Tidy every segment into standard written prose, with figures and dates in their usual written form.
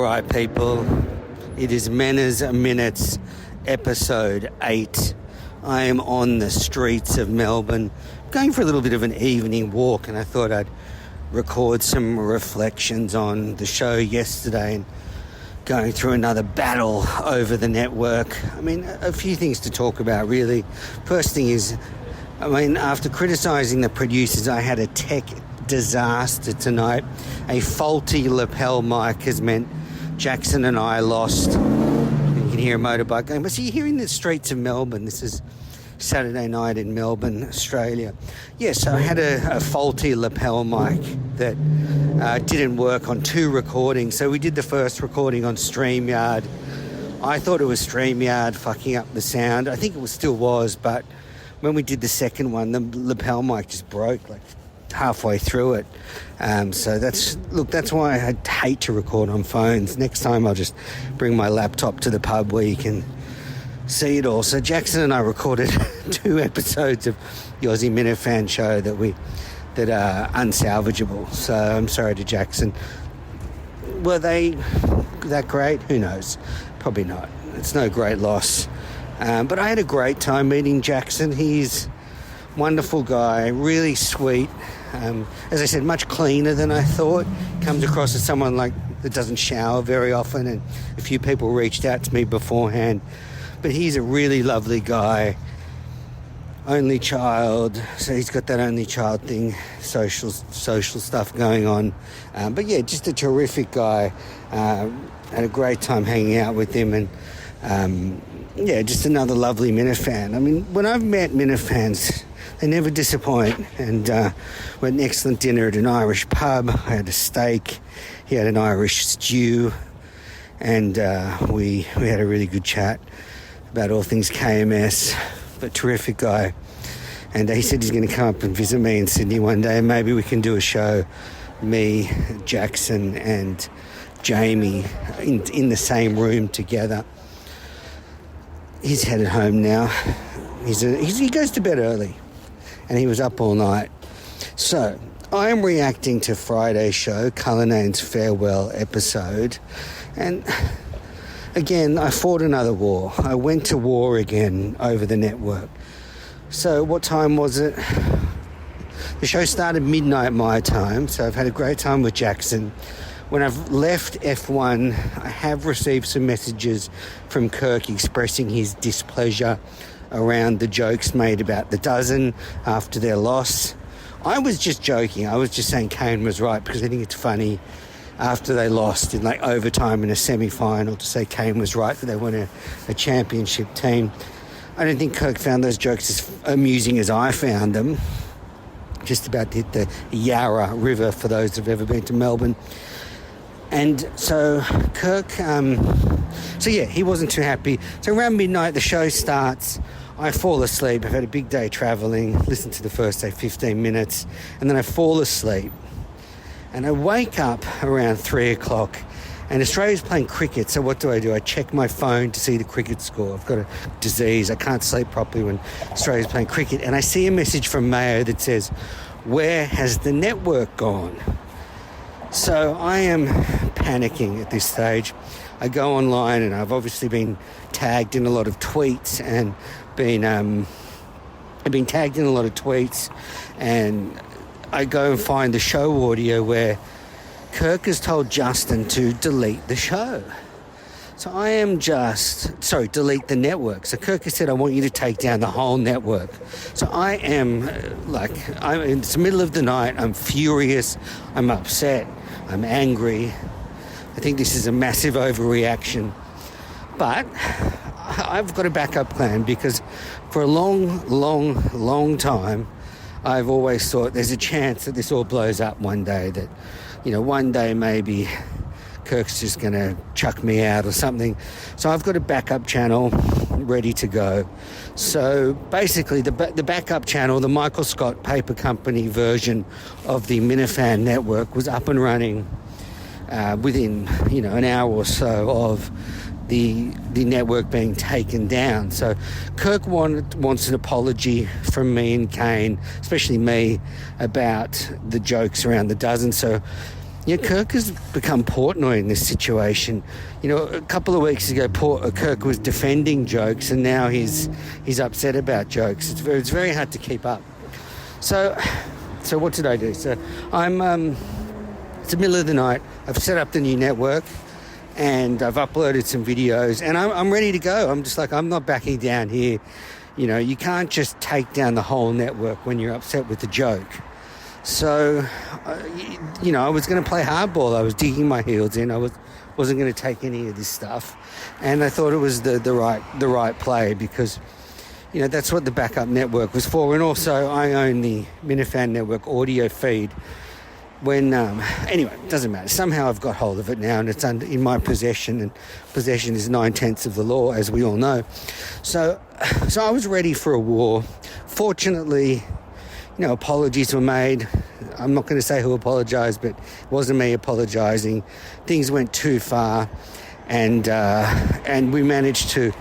right, people. It is Manners Minutes, episode 8. I am on the streets of Melbourne, going for a little bit of an evening walk, and I thought I'd record some reflections on the show yesterday and going through another battle over the network. I mean, a few things to talk about, really. First thing is, after criticising the producers, I had a tech disaster tonight. A faulty lapel mic has meant Jackson and I lost. You can hear a motorbike going. But so you're hearing the streets of Melbourne. This is Saturday night in Melbourne, Australia. Yes, I had a faulty lapel mic that didn't work on 2 recordings. So we did the first recording on StreamYard. I thought it was StreamYard fucking up the sound. I think it still was, but when we did the second one, the lapel mic just broke like halfway through it. So that's why I hate to record on phones. Next time I'll just bring my laptop to the pub where you can see it all. So Jackson and I recorded 2 episodes of the Aussie Minifan show that are unsalvageable. So I'm sorry to Jackson. Were they that great? Who knows? Probably not. It's no great loss. But I had a great time meeting Jackson. He's a wonderful guy, really sweet. As I said, much cleaner than I thought. Comes across as someone that doesn't shower very often, and a few people reached out to me beforehand. But he's a really lovely guy. Only child, so he's got that only child thing, social stuff going on. But yeah, just a terrific guy. Had a great time hanging out with him, and just another lovely Minifan. I mean, when I've met Minifans, they never disappoint. And we had an excellent dinner at an Irish pub. I had a steak. He had an Irish stew. And we had a really good chat about all things KMS. But terrific guy. And he said he's going to come up and visit me in Sydney one day. Maybe we can do a show, me, Jackson and Jamie in the same room together. He's headed home now. He goes to bed early, and he was up all night. So I am reacting to Friday's show, Cullinane's farewell episode, and again I fought another war. I went to war again over the network. So what time was it? The show started midnight my time, so I've had a great time with Jackson. When I've left F1, I have received some messages from Kirk expressing his displeasure around the jokes made about the dozen after their loss. I was just joking. I was just saying Kane was right because I think it's funny after they lost in overtime in a semi-final to say Kane was right that they won a championship team. I don't think Kirk found those jokes as amusing as I found them. Just about hit the Yarra River for those who've ever been to Melbourne. And so Kirk, he wasn't too happy. So around midnight, the show starts. I fall asleep. I've had a big day travelling, listen to the first 15 minutes, and then I fall asleep. And I wake up around 3 o'clock, and Australia's playing cricket. So what do? I check my phone to see the cricket score. I've got a disease. I can't sleep properly when Australia's playing cricket. And I see a message from Mayo that says, "Where has the network gone?" So I am panicking at this stage. I go online, and I've obviously been tagged in a lot of tweets and and I go and find the show audio where Kirk has told Justin to delete the show. So I am delete the network. So Kirk has said, I want you to take down the whole network. So I am it's the middle of the night. I'm furious. I'm upset. I'm angry. I think this is a massive overreaction. But I've got a backup plan because for a long time, I've always thought there's a chance that this all blows up one day, that, one day maybe Kirk's just going to chuck me out or something. So I've got a backup channel ready to go. So basically the backup channel, the Michael Scott Paper Company version of the Minifan network was up and running within, an hour or so of the network being taken down. So Kirk wants an apology from me and Kane, especially me, about the jokes around the dozen. So, Yeah, Kirk has become Portnoy in this situation. You know, a couple of weeks ago, Kirk was defending jokes, and now he's upset about jokes. It's very hard to keep up. So what did I do? So it's the middle of the night. I've set up the new network, and I've uploaded some videos, and I'm ready to go. I'm just like, I'm not backing down here. You know, you can't just take down the whole network when you're upset with the joke. So, you know, I was going to play hardball. I was digging my heels in. I wasn't going to take any of this stuff, and I thought it was the right play because, you know, that's what the backup network was for. And also, I own the Minifan Network audio feed. Anyway, it doesn't matter. Somehow I've got hold of it now, and it's in my possession, and possession is 9/10 of the law, as we all know. So I was ready for a war. Fortunately, you know, apologies were made. I'm not going to say who apologised, but it wasn't me apologising. Things went too far, and we managed to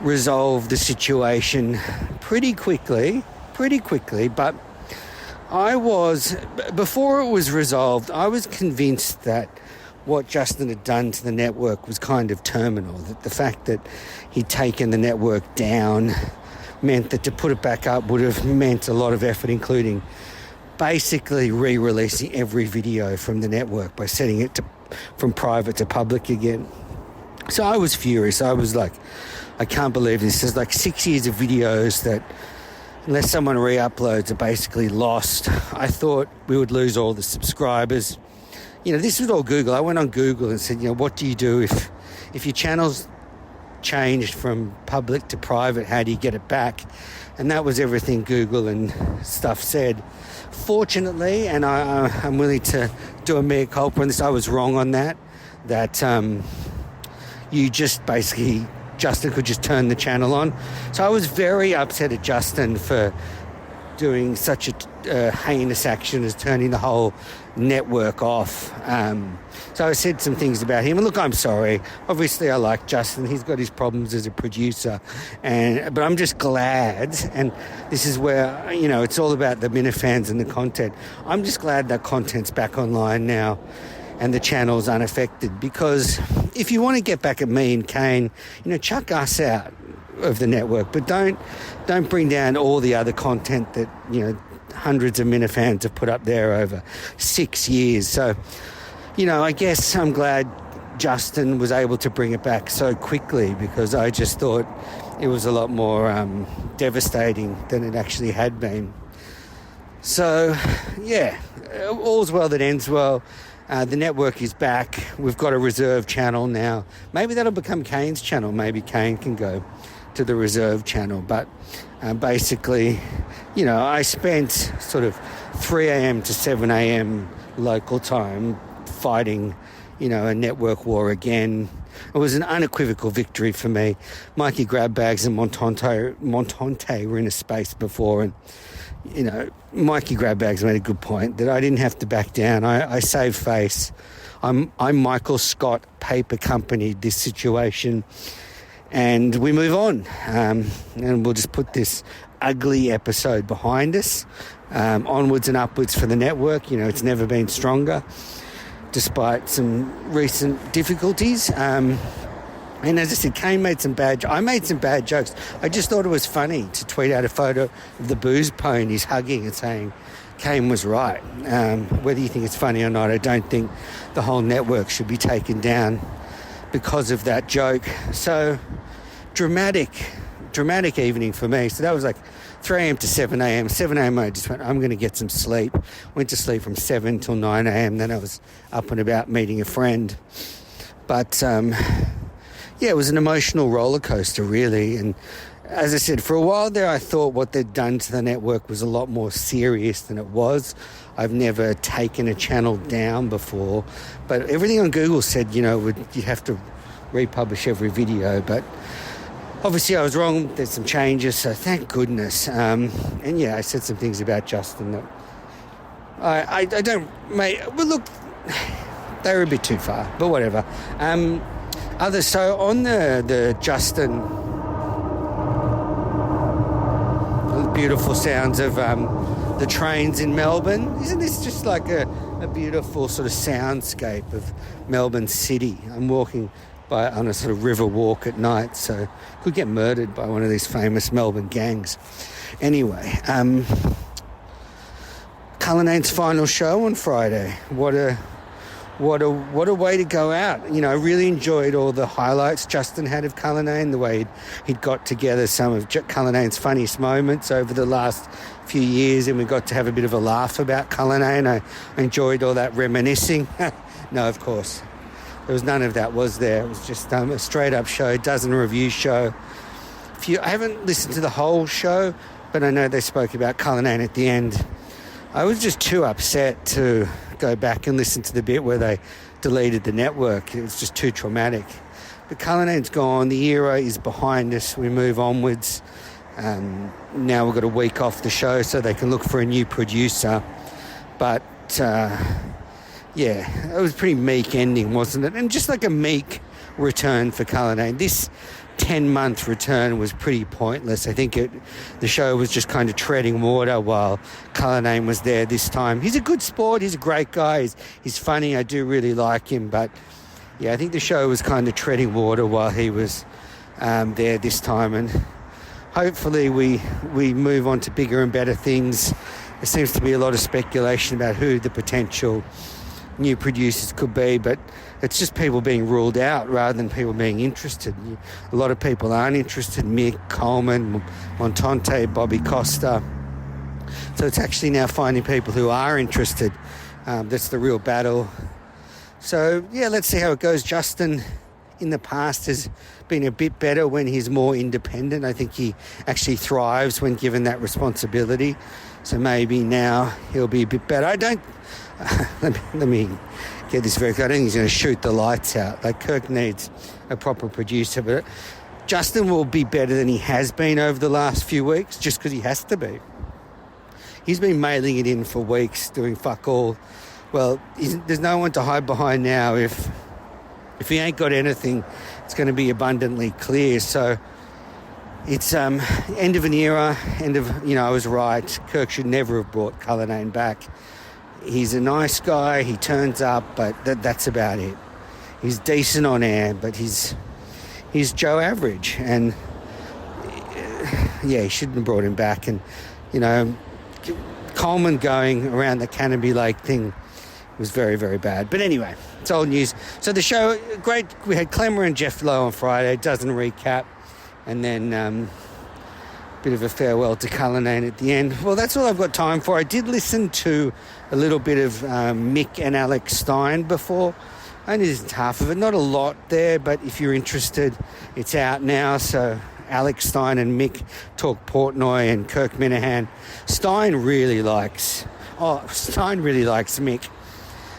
resolve the situation pretty quickly. But before it was resolved, I was convinced that what Justin had done to the network was kind of terminal. That the fact that he'd taken the network down meant that to put it back up would have meant a lot of effort, including basically re-releasing every video from the network by setting it from private to public again. So I was furious. I was like, I can't believe this. There's like 6 years of videos that, unless someone re-uploads, are basically lost. I thought we would lose all the subscribers. You know, this was all Google. I went on Google and said, you know, what do you do if your channel's changed from public to private? How do you get it back? And that was everything Google and stuff said. Fortunately, and I'm willing to do a mea culpa on this, I was wrong on that you just basically, Justin could just turn the channel on. So I was very upset at Justin for doing such a heinous action as turning the whole network off. So I said some things about him. And look, I'm sorry. Obviously, I like Justin. He's got his problems as a producer. But I'm just glad, and this is where, you know, it's all about the Minifans and the content. I'm just glad that content's back online now and the channel's unaffected, because if you want to get back at me and Kane, you know, chuck us out of the network, but don't bring down all the other content that, you know, hundreds of Minifans have put up there over 6 years. So, you know, I guess I'm glad Justin was able to bring it back so quickly, because I just thought it was a lot more devastating than it actually had been. So, yeah, all's well that ends well. The network is back. We've got a reserve channel now. Maybe that'll become Kane's channel. Maybe Kane can go to the reserve channel. But basically, you know, I spent sort of 3 a.m. to 7 a.m. local time fighting, you know, a network war again. It was an unequivocal victory for me. Mikey Grabbags and Montante were in a space before, and, you know, Mikey Grabbags made a good point that I didn't have to back down. I saved face. I'm Michael Scott paper companied this situation, and we move on. And we'll just put this ugly episode behind us. Onwards and upwards for the network. You know, it's never been stronger, despite some recent difficulties. And as I said, I made some bad jokes. I just thought it was funny to tweet out a photo of the booze ponies hugging and saying Kane was right. Whether you think it's funny or not, I don't think the whole network should be taken down because of that joke. So dramatic evening for me. So that was like 3 a.m. to 7 a.m. 7 a.m. I just went, I'm going to get some sleep. Went to sleep from 7 till 9 a.m. Then I was up and about meeting a friend. But yeah, it was an emotional roller coaster, really. And as I said, for a while there, I thought what they'd done to the network was a lot more serious than it was. I've never taken a channel down before, but everything on Google said, you know, you have to republish every video. But obviously I was wrong. There's some changes, so thank goodness. And yeah, I said some things about Justin that I don't, mate, well, look, they were a bit too far, but whatever. So on the Justin, the beautiful sounds of the trains in Melbourne. Isn't this just like a a beautiful sort of soundscape of Melbourne City. I'm walking on a sort of river walk at night, so could get murdered by one of these famous Melbourne gangs. Anyway, Cullinane's final show on Friday. What a way to go out. You know, I really enjoyed all the highlights Justin had of Cullinane, the way he'd got together some of Cullinane's funniest moments over the last few years, and we got to have a bit of a laugh about Cullinane. I enjoyed all that reminiscing. No, of course. There was none of that, was there? It was just a straight-up show, dozen review show. I haven't listened to the whole show, but I know they spoke about Cullinane at the end. I was just too upset to go back and listen to the bit where they deleted the network. It was just too traumatic. But Cullinane's gone. The era is behind us. We move onwards. Now we've got a week off the show so they can look for a new producer. But... yeah, it was a pretty meek ending, wasn't it? And just like a meek return for Cullinane. This 10-month return was pretty pointless. I think the show was just kind of treading water while Cullinane was there this time. He's a good sport. He's a great guy. He's funny. I do really like him. But, yeah, I think the show was kind of treading water while he was there this time. And hopefully we move on to bigger and better things. There seems to be a lot of speculation about who the potential new producers could be, but it's just people being ruled out rather than people being interested. A lot of people aren't interested. Mick, Coleman, Montante, Bobby Costa. So it's actually now finding people who are interested. That's the real battle. So, yeah, let's see how it goes. Justin, in the past, has been a bit better when he's more independent. I think he actually thrives when given that responsibility. So maybe now he'll be a bit better. Let me get this very clear. I don't think he's going to shoot the lights out. Like, Kirk needs a proper producer, but Justin will be better than he has been over the last few weeks just because he has to be. He's been mailing it in for weeks, doing fuck all. Well, there's no one to hide behind now. If he ain't got anything, it's going to be abundantly clear. So it's end of an era, I was right. Kirk should never have brought Cullinane back. He's a nice guy, he turns up, but that's about it. He's decent on air, but he's Joe Average. And, yeah, he shouldn't have brought him back. And, Coleman going around the Canopy Lake thing was very, very bad. But anyway, it's old news. So the show, great. We had Clemmer and Jeff Lowe on Friday, doesn't recap. And then... bit of a farewell to Cullinane at the end. Well, that's all I've got time for. I did listen to a little bit of Mick and Alex Stein before. I only listened to half of it. Not a lot there, but if you're interested, it's out now. So Alex Stein and Mick talk Portnoy and Kirk Minahan. Stein really likes Mick.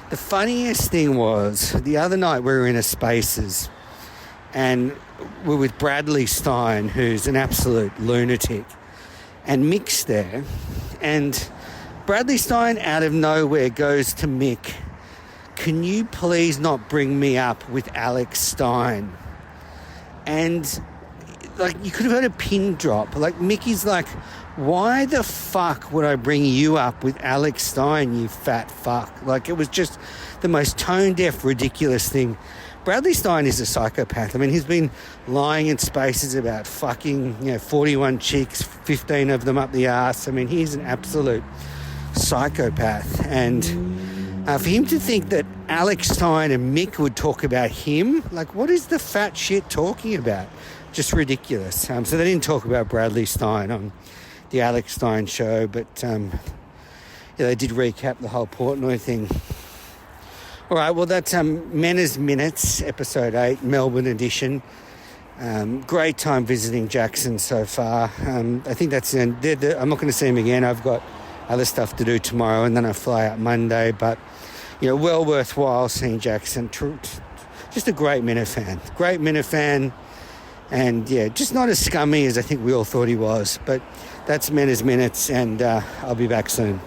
The funniest thing was, the other night we were in a Spaces and we're with Bradley Stein, who's an absolute lunatic, and Mick's there, and Bradley Stein out of nowhere goes to Mick, "Can you please not bring me up with Alex Stein?" And like, you could have heard a pin drop. Like, Mickey's like, "Why the fuck would I bring you up with Alex Stein, you fat fuck?" Like, it was just the most tone-deaf, ridiculous thing. Bradley Stein is a psychopath. I mean, he's been lying in Spaces about fucking, 41 chicks, 15 of them up the arse. I mean, he's an absolute psychopath. And for him to think that Alex Stein and Mick would talk about him, like, what is the fat shit talking about? Just ridiculous. So they didn't talk about Bradley Stein on the Alex Stein show, but they did recap the whole Portnoy thing. All right, well, that's Manners Minutes, episode 8, Melbourne Edition. Great time visiting Jackson so far. I think that's I'm not going to see him again. I've got other stuff to do tomorrow, and then I fly out Monday. But, well worthwhile seeing Jackson. Just a great Minifan. And, yeah, just not as scummy as I think we all thought he was. But that's Manners Minutes, and I'll be back soon.